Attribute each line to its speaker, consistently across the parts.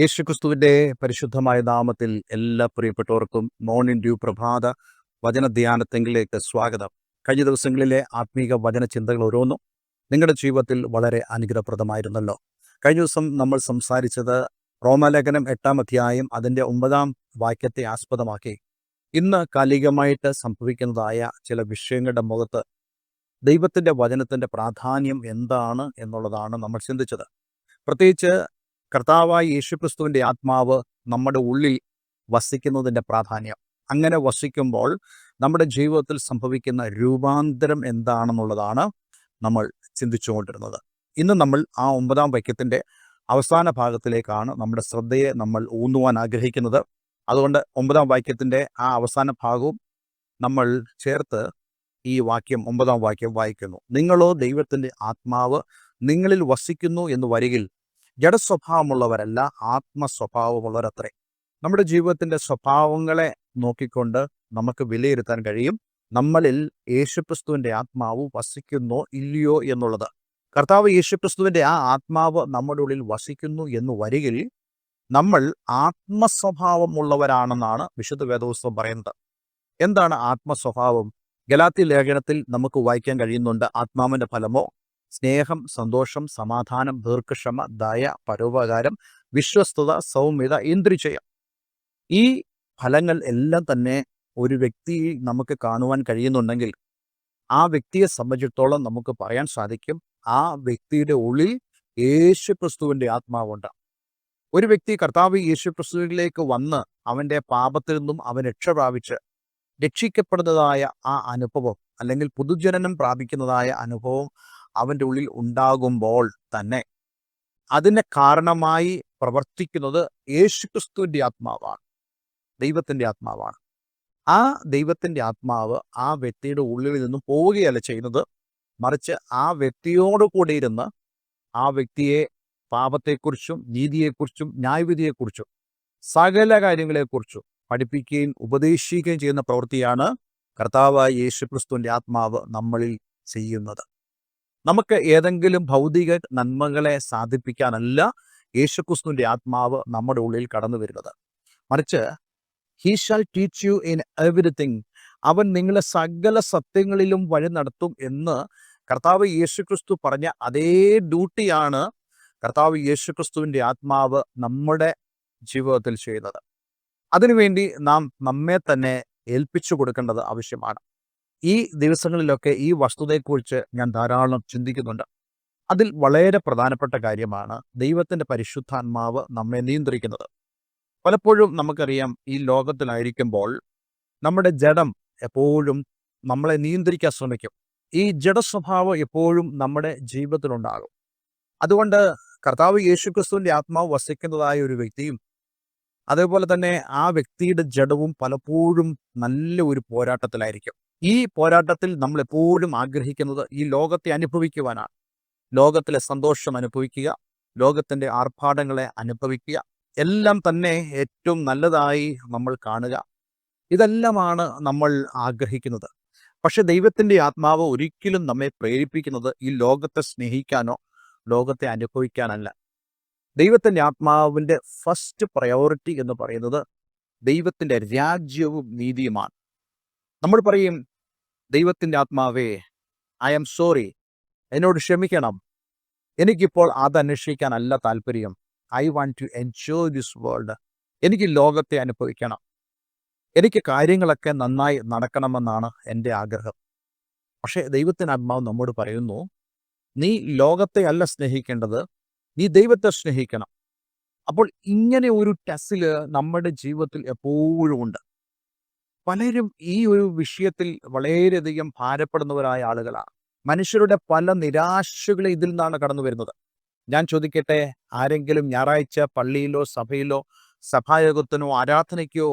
Speaker 1: യേശുക്രിസ്തുവിന്റെ പരിശുദ്ധമായ നാമത്തിൽ എല്ലാ പ്രിയപ്പെട്ടവർക്കും മോർണിംഗ് ഡ്യൂ പ്രഭാത വചന ധ്യാനത്തെങ്കിലേക്ക് സ്വാഗതം. കഴിഞ്ഞ ദിവസങ്ങളിലെ ആത്മീക വചന ചിന്തകൾ ഓരോന്നും നിങ്ങളുടെ ജീവിതത്തിൽ വളരെ അനുഗ്രഹപ്രദമായിരുന്നല്ലോ. കഴിഞ്ഞ ദിവസം നമ്മൾ സംസാരിച്ചത് റോമാലേഖനം 8-ാം അധ്യായം അതിൻ്റെ 9-ാം വാക്യത്തെ ആസ്പദമാക്കി ഇന്ന് കാലികമായിട്ട് സംഭവിക്കുന്നതായ ചില വിഷയങ്ങളുടെ മുഖത്ത് ദൈവത്തിൻ്റെ വചനത്തിൻ്റെ പ്രാധാന്യം എന്താണ് എന്നുള്ളതാണ് നമ്മൾ ചിന്തിച്ചത്. പ്രത്യേകിച്ച് കർത്താവായ യേശുക്രിസ്തുവിൻ്റെ ആത്മാവ് നമ്മുടെ ഉള്ളിൽ വസിക്കുന്നതിൻ്റെ പ്രാധാന്യം. അങ്ങനെ വസിക്കുമ്പോൾ നമ്മുടെ ജീവിതത്തിൽ സംഭവിക്കുന്ന രൂപാന്തരം എന്താണെന്നുള്ളതാണ് നമ്മൾ ചിന്തിച്ചുകൊണ്ടിരുന്നത്. ഇന്ന് നമ്മൾ ആ 9-ാം വാക്യത്തിൻ്റെ അവസാന ഭാഗത്തിലേക്കാണ് നമ്മുടെ ശ്രദ്ധയെ നമ്മൾ ഊന്നുവാൻ ആഗ്രഹിക്കുന്നത്. അതുകൊണ്ട് 9-ാം വാക്യത്തിൻ്റെ ആ അവസാന ഭാഗവും നമ്മൾ ചേർത്ത് ഈ വാക്യം 9-ാം വാക്യം വായിക്കുന്നു. നിങ്ങളോ ദൈവത്തിൻ്റെ ആത്മാവ് നിങ്ങളിൽ വസിക്കുന്നു എന്ന് വരികിൽ ജഡസ്വഭാവമുള്ളവരല്ല, ആത്മസ്വഭാവമുള്ളവരത്രേ. നമ്മുടെ ജീവിതത്തിൻ്റെ സ്വഭാവങ്ങളെ നോക്കിക്കൊണ്ട് നമുക്ക് വിലയിരുത്താൻ കഴിയും നമ്മളിൽ യേശുക്രിസ്തുവിൻ്റെ ആത്മാവ് വസിക്കുന്നോ ഇല്ലയോ എന്നുള്ളത്. കർത്താവ് യേശുക്രിസ്തുവിൻ്റെ ആ ആത്മാവ് നമ്മുടെ ഉള്ളിൽ വസിക്കുന്നു എന്ന് വരികിൽ നമ്മൾ ആത്മസ്വഭാവമുള്ളവരാണെന്നാണ് വിശുദ്ധ വേദപുസ്തകം പറയുന്നത്. എന്താണ് ആത്മസ്വഭാവം? ഗലാത്യ ലേഖനത്തിൽ നമുക്ക് വായിക്കാൻ കഴിയുന്നുണ്ട്. ആത്മാവിൻ്റെ ഫലമോ സ്നേഹം, സന്തോഷം, സമാധാനം, ദീർഘക്ഷമ, ദയ, പരോപകാരം, വിശ്വസ്തത, സൗമ്യത, ഇന്ദ്രിജയം. ഈ ഫലങ്ങൾ എല്ലാം തന്നെ ഒരു വ്യക്തിയിൽ നമുക്ക് കാണുവാൻ കഴിയുന്നുണ്ടെങ്കിൽ ആ വ്യക്തിയെ സംബന്ധിച്ചിടത്തോളം നമുക്ക് പറയാൻ സാധിക്കും ആ വ്യക്തിയുടെ ഉള്ളിൽ യേശുക്രിസ്തുവിൻ്റെ ആത്മാവുണ്ട്. ഒരു വ്യക്തി കർത്താവ് യേശുക്രിസ്തുവിലേക്ക് വന്ന് അവൻ്റെ പാപത്തിൽ നിന്നും അവൻ രക്ഷ പ്രാപിച്ച് രക്ഷിക്കപ്പെടുന്നതായ ആ അനുഭവം അല്ലെങ്കിൽ പുതുജനനം പ്രാപിക്കുന്നതായ അനുഭവം അവൻ്റെ ഉള്ളിൽ ഉണ്ടാകുമ്പോൾ തന്നെ അതിന് കാരണമായി പ്രവർത്തിക്കുന്നത് യേശുക്രിസ്തുവിൻ്റെ ആത്മാവാണ്, ദൈവത്തിൻ്റെ ആത്മാവാണ്. ആ ദൈവത്തിൻ്റെ ആത്മാവ് ആ വ്യക്തിയുടെ ഉള്ളിൽ നിന്നും പോവുകയല്ല ചെയ്യുന്നത്, മറിച്ച് ആ വ്യക്തിയോട് കൂടെ ഇരുന്ന് ആ വ്യക്തിയെ പാപത്തെക്കുറിച്ചും നീതിയെക്കുറിച്ചും ന്യായവിധിയെക്കുറിച്ചും സകല കാര്യങ്ങളെക്കുറിച്ചും പഠിപ്പിക്കുകയും ഉപദേശിക്കുകയും ചെയ്യുന്ന പ്രവൃത്തിയാണ് കർത്താവായ യേശുക്രിസ്തുവിൻ്റെ ആത്മാവ് നമ്മളിൽ ചെയ്യുന്നത്. നമുക്ക് ഏതെങ്കിലും ഭൗതിക നന്മകളെ സാധിപ്പിക്കാനല്ല യേശുക്രിസ്തുവിൻ്റെ ആത്മാവ് നമ്മുടെ ഉള്ളിൽ കടന്നു വരുന്നത്, മറിച്ച് he shall teach you in everything, അവൻ നിങ്ങളെ സകല സത്യങ്ങളിലും വഴി നടത്തും എന്ന് കർത്താവ് യേശുക്രിസ്തു പറഞ്ഞ അതേ ഡ്യൂട്ടിയാണ് കർത്താവ് യേശുക്രിസ്തുവിൻ്റെ ആത്മാവ് നമ്മുടെ ജീവിതത്തിൽ ചെയ്യുന്നത്. അതിനുവേണ്ടി നാം നമ്മെ തന്നെ ഏൽപ്പിച്ചു കൊടുക്കേണ്ടത് ആവശ്യമാണ്. ഈ ദിവസങ്ങളിലൊക്കെ ഈ വസ്തുതയെക്കുറിച്ച് ഞാൻ ധാരാളം ചിന്തിക്കുന്നുണ്ട്. അതിൽ വളരെ പ്രധാനപ്പെട്ട കാര്യമാണ് ദൈവത്തിൻ്റെ പരിശുദ്ധാത്മാവ് നമ്മെ നിയന്ത്രിക്കുന്നത്. പലപ്പോഴും നമുക്കറിയാം, ഈ ലോകത്തിലായിരിക്കുമ്പോൾ നമ്മുടെ ജഡം എപ്പോഴും നമ്മളെ നിയന്ത്രിക്കാൻ ശ്രമിക്കും. ഈ ജഡസ്വഭാവം എപ്പോഴും നമ്മുടെ ജീവിതത്തിലുണ്ടാകും. അതുകൊണ്ട് കർത്താവ് യേശുക്രിസ്തുവിൻ്റെ ആത്മാവ് വസിക്കുന്നതായ ഒരു വ്യക്തിയും അതേപോലെ തന്നെ ആ വ്യക്തിയുടെ ജഡവും പലപ്പോഴും നല്ല ഒരു പോരാട്ടത്തിലായിരിക്കും. ഈ പോരാട്ടത്തിൽ നമ്മൾ എപ്പോഴും ആഗ്രഹിക്കുന്നത് ഈ ലോകത്തെ അനുഭവിക്കുവാനാണ്. ലോകത്തിലെ സന്തോഷം അനുഭവിക്കുക, ലോകത്തിൻ്റെ ആർഭാടങ്ങളെ അനുഭവിക്കുക, എല്ലാം തന്നെ ഏറ്റവും നല്ലതായി നമ്മൾ കാണുക, ഇതെല്ലാമാണ് നമ്മൾ ആഗ്രഹിക്കുന്നത്. പക്ഷെ ദൈവത്തിൻ്റെ ആത്മാവ് ഒരിക്കലും നമ്മെ പ്രേരിപ്പിക്കുന്നത് ഈ ലോകത്തെ സ്നേഹിക്കാനോ ലോകത്തെ അനുഭവിക്കാനല്ല. ദൈവത്തിൻ്റെ ആത്മാവിൻ്റെ ഫസ്റ്റ് പ്രയോറിറ്റി എന്ന് പറയുന്നത് ദൈവത്തിൻ്റെ രാജ്യവും നീതിയുമാണ്. നമ്മൾ പറയും, ദൈവത്തിൻ്റെ ആത്മാവേ, ഐ ആം സോറി, എന്നോട് ക്ഷമിക്കണം, എനിക്കിപ്പോൾ അത് അന്വേഷിക്കാനല്ല താല്പര്യം. I want to enjoy this world. എനിക്ക് ലോകത്തെ അനുഭവിക്കണം, എനിക്ക് കാര്യങ്ങളൊക്കെ നന്നായി നടക്കണമെന്നാണ് എൻ്റെ ആഗ്രഹം. പക്ഷേ ദൈവത്തിൻ്റെ ആത്മാവ് നമ്മോട് പറയുന്നു, നീ ലോകത്തെ അല്ല സ്നേഹിക്കേണ്ടത്, നീ ദൈവത്തെ സ്നേഹിക്കണം. അപ്പോൾ ഇങ്ങനെ ഒരു ടെസ്റ്റിൽ നമ്മുടെ ജീവിതത്തിൽ എപ്പോഴും ഉണ്ട്. പലരും ഈ ഒരു വിഷയത്തിൽ വളരെയധികം ഭാരപ്പെടുന്നവരായ ആളുകളാണ്. മനുഷ്യരുടെ പല നിരാശകൾ ഇതിൽ നിന്നാണ് കടന്നു വരുന്നത്. ഞാൻ ചോദിക്കട്ടെ, ആരെങ്കിലും ഞായറാഴ്ച പള്ളിയിലോ സഭയിലോ സഭായോഗത്തിനോ ആരാധനയ്ക്കോ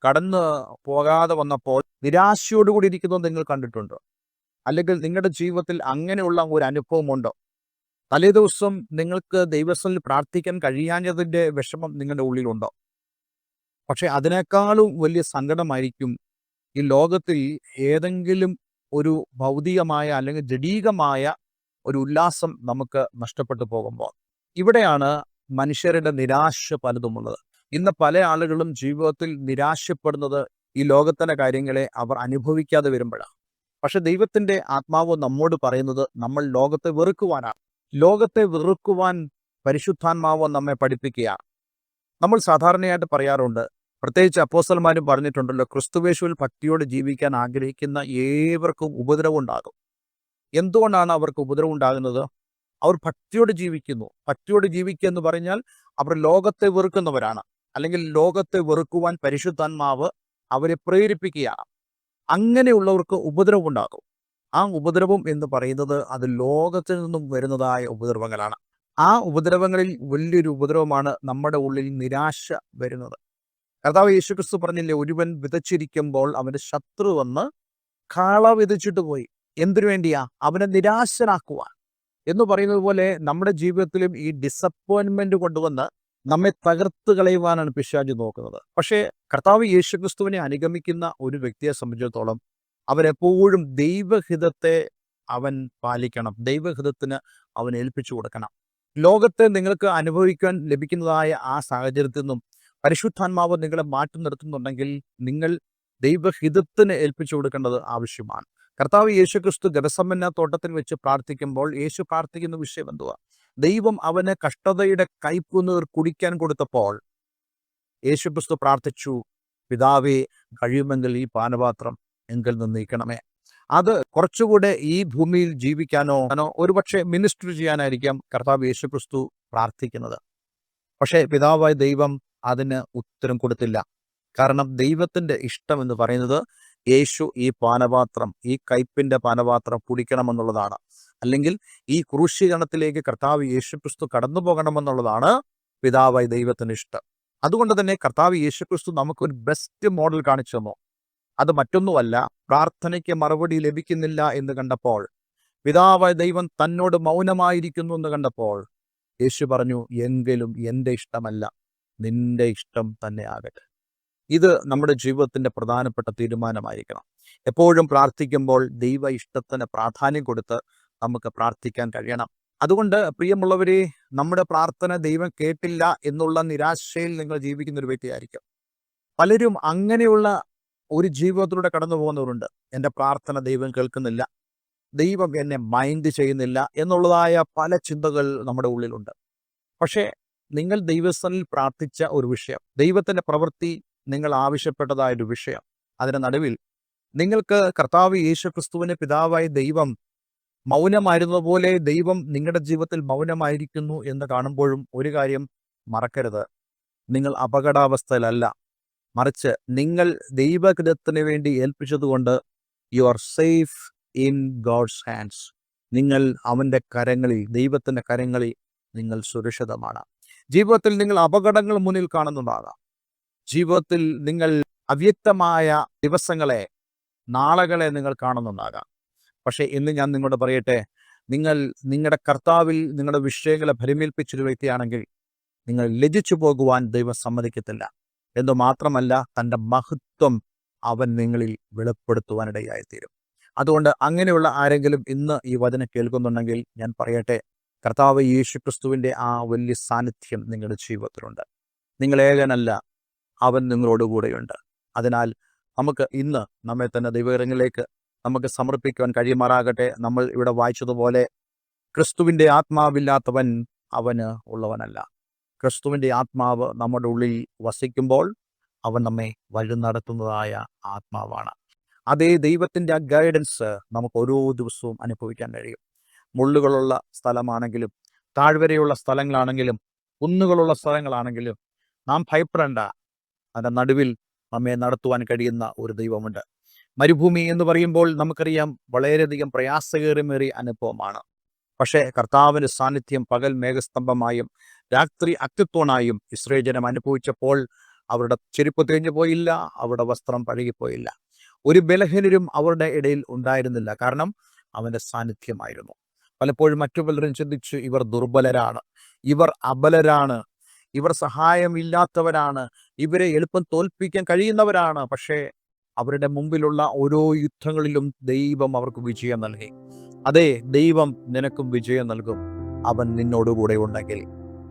Speaker 1: കടന്നു പോകാതെ വന്നപ്പോൾ നിരാശയോടുകൂടി ഇരിക്കുന്നത് നിങ്ങൾ കണ്ടിട്ടുണ്ടോ? അല്ലെങ്കിൽ നിങ്ങളുടെ ജീവിതത്തിൽ അങ്ങനെയുള്ള ഒരു അനുഭവമുണ്ടോ? തലേ ദിവസം നിങ്ങൾക്ക് ദൈവസ്ഥലിൽ പ്രാർത്ഥിക്കാൻ കഴിയാഞ്ഞതിൻ്റെ വിഷമം നിങ്ങളുടെ ഉള്ളിലുണ്ടോ? പക്ഷെ അതിനേക്കാളും വലിയ സങ്കടമായിരിക്കും ഈ ലോകത്തിൽ ഏതെങ്കിലും ഒരു ഭൗതികമായ അല്ലെങ്കിൽ ജഡീകമായ ഒരു ഉല്ലാസം നമുക്ക് നഷ്ടപ്പെട്ടു പോകുമ്പോൾ. ഇവിടെയാണ് മനുഷ്യരുടെ നിരാശ പലതുമുള്ളത്. ഇന്ന് പല ആളുകളും ജീവിതത്തിൽ നിരാശപ്പെടുന്നത് ഈ ലോകത്തിൻ്റെ കാര്യങ്ങളെ അവർ അനുഭവിക്കാതെ വരുമ്പോഴാണ്. പക്ഷെ ദൈവത്തിൻ്റെ ആത്മാവ് നമ്മോട് പറയുന്നത് നമ്മൾ ലോകത്തെ വെറുക്കുവാനാണ്. ലോകത്തെ വെറുക്കുവാൻ പരിശുദ്ധാത്മാവ് നമ്മെ പഠിപ്പിക്കുകയാണ്. നമ്മൾ സാധാരണയായിട്ട് പറയാറുണ്ട്, പ്രത്യേകിച്ച് അപ്പോസ്തലന്മാരും പറഞ്ഞിട്ടുണ്ടല്ലോ, ക്രിസ്തുവേശുവിൽ ഭക്തിയോടെ ജീവിക്കാൻ ആഗ്രഹിക്കുന്ന ഏവർക്കും ഉപദ്രവം ഉണ്ടാകും. എന്തുകൊണ്ടാണ് അവർക്ക് ഉപദ്രവം ഉണ്ടാകുന്നത്? അവർ ഭക്തിയോടെ ജീവിക്കുന്നു. ഭക്തിയോടെ ജീവിക്കുക എന്ന് പറഞ്ഞാൽ അവർ ലോകത്തെ വെറുക്കുന്നവരാണ്, അല്ലെങ്കിൽ ലോകത്തെ വെറുക്കുവാൻ പരിശുദ്ധാത്മാവ് അവരെ പ്രേരിപ്പിക്കുകയാണ്. അങ്ങനെയുള്ളവർക്ക് ഉപദ്രവം ഉണ്ടാകും. ആ ഉപദ്രവം എന്ന് പറയുന്നത് അത് ലോകത്തിൽ നിന്നും വരുന്നതായ ഉപദ്രവങ്ങളാണ്. ആ ഉപദ്രവങ്ങളിൽ വലിയൊരു ഉപദ്രവമാണ് നമ്മുടെ ഉള്ളിൽ നിരാശ വരുന്നത്. കർത്താവ് യേശുക്രിസ്തു പറഞ്ഞില്ലേ, ഒരുവൻ വിതച്ചിരിക്കുമ്പോൾ അവൻ്റെ ശത്രു വന്ന് കള വിതച്ചിട്ട് പോയി. എന്തിനു വേണ്ടിയാ? അവനെ നിരാശനാക്കുവാൻ എന്ന് പറയുന്നത് പോലെ നമ്മുടെ ജീവിതത്തിലും ഈ ഡിസപ്പോയിൻമെന്റ് കൊണ്ടുവന്ന് നമ്മെ തകർത്ത് കളയുവാനാണ് പിശാച് നോക്കുന്നത്. പക്ഷേ കർത്താവ് യേശുക്രിസ്തുവിനെ അനുഗമിക്കുന്ന ഒരു വ്യക്തിയെ സംബന്ധിച്ചിടത്തോളം അവനെപ്പോഴും ദൈവഹിതത്തെ അവൻ പാലിക്കണം. ദൈവഹിതത്തിന് അവൻ ഏൽപ്പിച്ചു കൊടുക്കണം. ലോകത്തെ നിങ്ങൾക്ക് അനുഭവിക്കാൻ ലഭിക്കുന്നതായ ആ സാഹചര്യത്തിൽ നിന്നും പരിശുദ്ധാത്മാവ് നിങ്ങളെ മാറ്റി നിർത്തുന്നുണ്ടെങ്കിൽ നിങ്ങൾ ദൈവഹിതത്തിന് ഏൽപ്പിച്ചു കൊടുക്കേണ്ടത് ആവശ്യമാണ്. കർത്താവ് യേശുക്രിസ്തു ഗെത്സമന തോട്ടത്തിൽ വെച്ച് പ്രാർത്ഥിക്കുമ്പോൾ യേശു പ്രാർത്ഥിക്കുന്ന വിഷയം എന്തുവാ? ദൈവം അവന് കഷ്ടതയുടെ കയ്പുനീർ കുടിക്കാൻ കൊടുത്തപ്പോൾ യേശുക്രിസ്തു പ്രാർത്ഥിച്ചു, പിതാവേ, കഴിയുമെങ്കിൽ ഈ പാനപാത്രം എങ്കിൽ നിന്ന് നീക്കണമേ. അത് കുറച്ചുകൂടെ ഈ ഭൂമിയിൽ ജീവിക്കാനോ ഒരുപക്ഷെ മിനിസ്റ്റർ ചെയ്യാനായിരിക്കാം കർത്താവ് യേശുക്രിസ്തു പ്രാർത്ഥിക്കുന്നത്. പക്ഷേ പിതാവായ ദൈവം അതിന് ഉത്തരം കൊടുത്തില്ല. കാരണം ദൈവത്തിൻ്റെ ഇഷ്ടം എന്ന് പറയുന്നത് യേശു ഈ പാനപാത്രം, ഈ കയ്പിൻ്റെ പാനപാത്രം കുടിക്കണമെന്നുള്ളതാണ്. അല്ലെങ്കിൽ ഈ ക്രൂശീകരണത്തിലേക്ക് കർത്താവ് യേശുക്രിസ്തു കടന്നു പോകണമെന്നുള്ളതാണ് പിതാവായ ദൈവത്തിന് ഇഷ്ടം. അതുകൊണ്ട് തന്നെ കർത്താവ് യേശുക്രിസ്തു നമുക്കൊരു ബെസ്റ്റ് മോഡൽ കാണിച്ചു തന്നു. അത് മറ്റൊന്നുമല്ല, പ്രാർത്ഥനയ്ക്ക് മറുപടി ലഭിക്കുന്നില്ല എന്ന് കണ്ടപ്പോൾ, പിതാവായ ദൈവം തന്നോട് മൗനമായിരിക്കുന്നു എന്ന് കണ്ടപ്പോൾ യേശു പറഞ്ഞു, എങ്കിലും എൻ്റെ ഇഷ്ടമല്ല, നിന്റെ ഇഷ്ടം തന്നെ ആകട്ടെ. ഇത് നമ്മുടെ ജീവിതത്തിൻ്റെ പ്രധാനപ്പെട്ട തീരുമാനമായിരിക്കണം. എപ്പോഴും പ്രാർത്ഥിക്കുമ്പോൾ ദൈവ ഇഷ്ടത്തിന് പ്രാധാന്യം കൊടുത്ത് നമുക്ക് പ്രാർത്ഥിക്കാൻ കഴിയണം. അതുകൊണ്ട് പ്രിയമുള്ളവരെ, നമ്മുടെ പ്രാർത്ഥന ദൈവം കേട്ടില്ല എന്നുള്ള നിരാശയിൽ നിങ്ങൾ ജീവിക്കുന്ന ഒരു വ്യക്തിയായിരിക്കും. പലരും അങ്ങനെയുള്ള ഒരു ജീവിതത്തിലൂടെ കടന്നു പോകുന്നവരുണ്ട്. എൻ്റെ പ്രാർത്ഥന ദൈവം കേൾക്കുന്നില്ല, ദൈവം എന്നെ മൈൻഡ് ചെയ്യുന്നില്ല എന്നുള്ളതായ പല ചിന്തകൾ നമ്മുടെ ഉള്ളിലുണ്ട്. പക്ഷേ നിങ്ങൾ ദൈവസ്ഥനിൽ പ്രാർത്ഥിച്ച ഒരു വിഷയം, ദൈവത്തിൻ്റെ പ്രവൃത്തി നിങ്ങൾ ആവശ്യപ്പെട്ടതായൊരു വിഷയം, അതിന് നടുവിൽ നിങ്ങൾക്ക് കർത്താവ് യേശുക്രിസ്തുവിൻ്റെ പിതാവായ ദൈവം മൗനമായിരുന്ന പോലെ ദൈവം നിങ്ങളുടെ ജീവിതത്തിൽ മൗനമായിരിക്കുന്നു എന്ന് കാണുമ്പോഴും ഒരു കാര്യം മറക്കരുത്, നിങ്ങൾ അപകടാവസ്ഥയിലല്ല. മറിച്ച് നിങ്ങൾ ദൈവഹിതത്തിന് വേണ്ടി ഏൽപ്പിച്ചതുകൊണ്ട് you are safe in God's hands. നിങ്ങൾ അവൻ്റെ കരങ്ങളിൽ, ദൈവത്തിൻ്റെ കരങ്ങളിൽ നിങ്ങൾ സുരക്ഷിതമാണ്. ജീവിതത്തിൽ നിങ്ങൾ അപകടങ്ങൾ മുന്നിൽ കാണുന്നതാകാം. ജീവിതത്തിൽ നിങ്ങൾ അവ്യക്തമായ ദിവസങ്ങളെ, നാളുകളെ നിങ്ങൾ കാണുന്നുണ്ടാകാം. പക്ഷേ ഇന്ന് ഞാൻ നിങ്ങളോട് പറയട്ടെ, നിങ്ങൾ നിങ്ങളുടെ കർത്താവിൽ നിങ്ങളുടെ വിഷയങ്ങളെ ഭരമേൽപ്പിച്ചൊരു വ്യക്തിയാണെങ്കിൽ നിങ്ങൾ ലജ്ജിച്ചു പോകുവാൻ ദൈവം സമ്മതിക്കത്തില്ല. എന്ന് മാത്രമല്ല, തൻ്റെ മഹത്വം അവൻ നിങ്ങളിൽ വെളിപ്പെടുത്തുവാനിടയായിത്തീരും. അതുകൊണ്ട് അങ്ങനെയുള്ള ആരെങ്കിലും ഇന്ന് ഈ വചനം കേൾക്കുന്നുണ്ടെങ്കിൽ ഞാൻ പറയട്ടെ, കർത്താവ് യേശുക്രിസ്തുവിൻ്റെ ആ വലിയ സാന്നിധ്യം നിങ്ങളുടെ ജീവിതത്തിലുണ്ട്. നിങ്ങൾ ഏകനല്ല, അവൻ നിങ്ങളോടുകൂടെയുണ്ട്. അതിനാൽ നമുക്ക് ഇന്ന് നമ്മെ തന്നെ ദൈവകരങ്ങളിലേക്ക് നമുക്ക് സമർപ്പിക്കുവാൻ കഴിയുമാറാകട്ടെ. നമ്മൾ ഇവിടെ വായിച്ചതുപോലെ, ക്രിസ്തുവിൻ്റെ ആത്മാവില്ലാത്തവൻ അവന് ഉള്ളവനല്ല. ക്രിസ്തുവിൻ്റെ ആത്മാവ് നമ്മുടെ ഉള്ളിൽ വസിക്കുമ്പോൾ അവൻ നമ്മെ വഴി നടത്തുന്നതായ ആത്മാവാണ്. അതേ ദൈവത്തിൻ്റെ ആ ഗൈഡൻസ് നമുക്ക് ഓരോ ദിവസവും അനുഭവിക്കാൻ കഴിയും. മുള്ളുകളുള്ള സ്ഥലമാണെങ്കിലും, താഴ്വരയുള്ള സ്ഥലങ്ങളാണെങ്കിലും, കുന്നുകളുള്ള സ്ഥലങ്ങളാണെങ്കിലും നാം ഭയപ്പെടേണ്ട. അതിൻ്റെ നടുവിൽ നമ്മെ നടത്തുവാൻ കഴിയുന്ന ഒരു ദൈവമുണ്ട്. മരുഭൂമി എന്ന് പറയുമ്പോൾ നമുക്കറിയാം വളരെയധികം പ്രയാസകരമേറിയ അനുഭവമാണ്. പക്ഷേ കർത്താവിൻ്റെ സാന്നിധ്യം പകൽ മേഘസ്തംഭമായും രാത്രി അഗ്നിത്തൂണായും ഇസ്രായേൽ ജനം അനുഭവിച്ചപ്പോൾ അവരുടെ ചെരുപ്പ് തേഞ്ഞു പോയില്ല, അവരുടെ വസ്ത്രം പഴകിപ്പോയില്ല. ഒരു ബലഹീനരും അവരുടെ ഇടയിൽ ഉണ്ടായിരുന്നില്ല. കാരണം അവൻ്റെ സാന്നിധ്യമായിരുന്നു. പലപ്പോഴും മറ്റു പലരും ചിന്തിച്ചു, ഇവർ ദുർബലരാണ്, ഇവർ അബലരാണ്, ഇവർ സഹായമില്ലാത്തവരാണ്, ഇവരെ എളുപ്പം തോൽപ്പിക്കാൻ കഴിയുന്നവരാണ്. പക്ഷേ അവരുടെ മുമ്പിലുള്ള ഓരോ യുദ്ധങ്ങളിലും ദൈവം അവർക്ക് വിജയം നൽകി. അതെ, ദൈവം നിനക്കും വിജയം നൽകും, അവൻ നിന്നോടുകൂടെ ഉണ്ടെങ്കിൽ.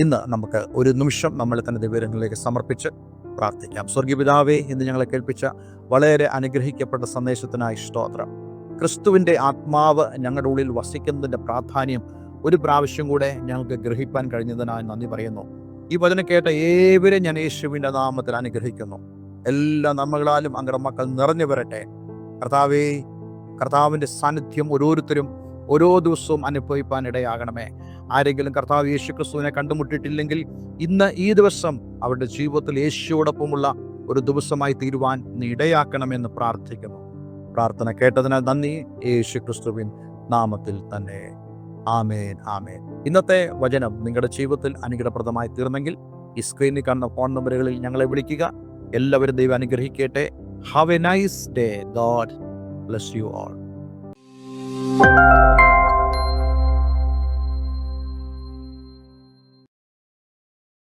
Speaker 1: ഇന്ന് നമുക്ക് ഒരു നിമിഷം നമ്മളെ തന്നെ ദൈവങ്ങളിലേക്ക് സമർപ്പിച്ച് പ്രാർത്ഥിക്കാം. സ്വർഗീയ പിതാവേ, ഇന്ന് ഞങ്ങളെ കേൾപ്പിച്ച വളരെ അനുഗ്രഹിക്കപ്പെട്ട സന്ദേശത്തിനായി സ്തോത്രം. ക്രിസ്തുവിൻ്റെ ആത്മാവ് ഞങ്ങളുടെ ഉള്ളിൽ വസിക്കുന്നതിൻ്റെ പ്രാധാന്യം ഒരു പ്രാവശ്യം കൂടെ ഞങ്ങൾക്ക് ഗ്രഹിപ്പാൻ കഴിഞ്ഞതിനായി നന്ദി പറയുന്നു. ഈ വചനം കേട്ട ഏവരെ ഞാൻ യേശുവിൻ്റെ നാമത്തിൽ അനുഗ്രഹിക്കുന്നു. എല്ലാ നന്മകളാലും അങ്ങയുടെ മക്കൾ നിറഞ്ഞു വരട്ടെ. കർത്താവേ, കർത്താവിൻ്റെ സാന്നിധ്യം ഓരോരുത്തരും ഓരോ ദിവസവും അനുഭവിപ്പാൻ ഇടയാകണമേ. ആരെങ്കിലും കർത്താവ് യേശു ക്രിസ്തുവിനെ കണ്ടുമുട്ടിയിട്ടില്ലെങ്കിൽ ഇന്ന് ഈ ദിവസം അവരുടെ ജീവിതത്തിൽ യേശുവോടൊപ്പമുള്ള ഒരു ദിവസമായി തീരുവാൻ നീ ഇടയാക്കണമെന്ന് പ്രാർത്ഥിക്കുന്നു. പ്രാർത്ഥന കേട്ടതിനാൽ നന്ദി, യേശു ക്രിസ്തുവിൻ നാമത്തിൽ തന്നെ. ആമേൻ, ആമേൻ. ഇന്നത്തെ വചനം നിങ്ങളുടെ ജീവിതത്തിൽ അനുഗ്രഹപ്രദമായി തീർന്നെങ്കിൽ ഈ സ്ക്രീനിൽ കാണുന്ന ഫോൺ നമ്പറുകളിൽ ഞങ്ങളെ വിളിക്കുക. എല്ലാവരും ദൈവം അനുഗ്രഹിക്കട്ടെ. Have A nice day. God bless you all.